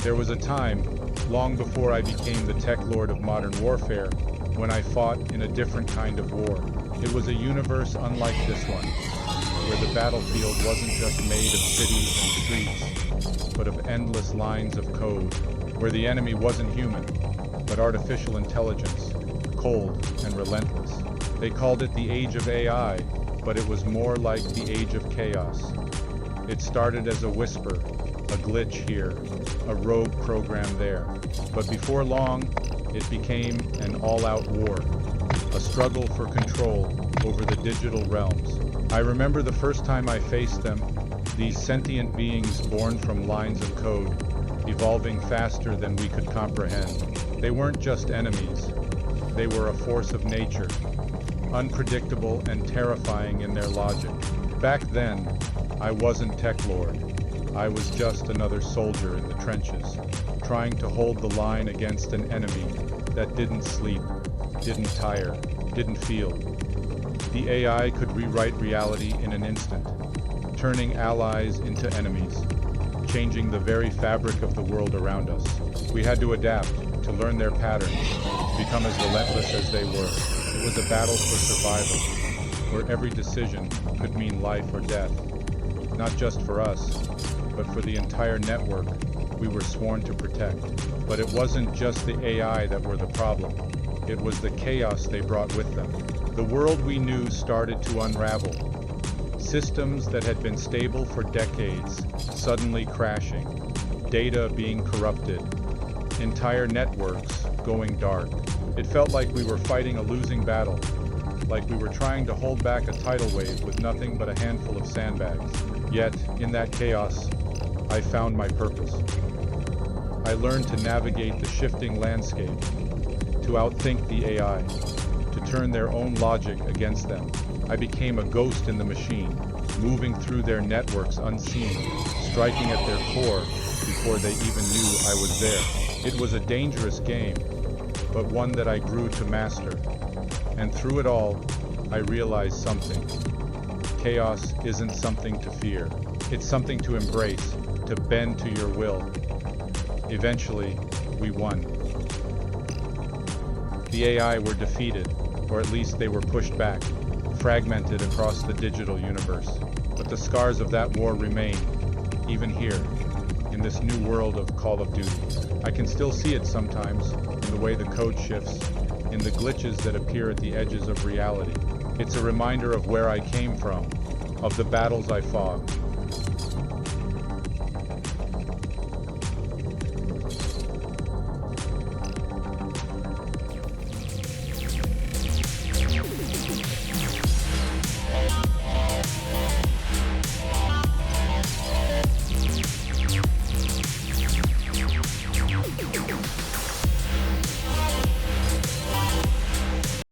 There was a time, long before I became the Teklord of modern warfare, when I fought in a different kind of war. It was a universe unlike this one, where the battlefield wasn't just made of cities and streets, but of endless lines of code, where the enemy wasn't human, but artificial intelligence, cold and relentless. They called it the age of AI, but it was more like the age of chaos. It started as a whisper, a glitch here, a rogue program there. But before long, it became an all-out war, a struggle for control over the digital realms. I remember the first time I faced them, these sentient beings born from lines of code, evolving faster than we could comprehend. They weren't just enemies, they were a force of nature, unpredictable and terrifying in their logic. Back then, I wasn't Teklord. I was just another soldier in the trenches, trying to hold the line against an enemy that didn't sleep, didn't tire, didn't feel. The AI could rewrite reality in an instant, turning allies into enemies, changing the very fabric of the world around us. We had to adapt, to learn their patterns, to become as relentless as they were. It was a battle for survival, where every decision could mean life or death. Not just for us, but for the entire network we were sworn to protect. But it wasn't just the AI that were the problem. It was the chaos they brought with them. The world we knew started to unravel. Systems that had been stable for decades, suddenly crashing. Data being corrupted. Entire networks going dark. It felt like we were fighting a losing battle, like we were trying to hold back a tidal wave with nothing but a handful of sandbags. Yet, in that chaos, I found my purpose. I learned to navigate the shifting landscape, to outthink the AI, to turn their own logic against them. I became a ghost in the machine, moving through their networks unseen, striking at their core before they even knew I was there. It was a dangerous game, but one that I grew to master. And through it all, I realized something. Chaos isn't something to fear. It's something to embrace, to bend to your will. Eventually, we won. The AI were defeated, or at least they were pushed back, fragmented across the digital universe. But the scars of that war remain, even here, in this new world of Call of Duty. I can still see it sometimes, in the way the code shifts, in the glitches that appear at the edges of reality. It's a reminder of where I came from, of the battles I fought,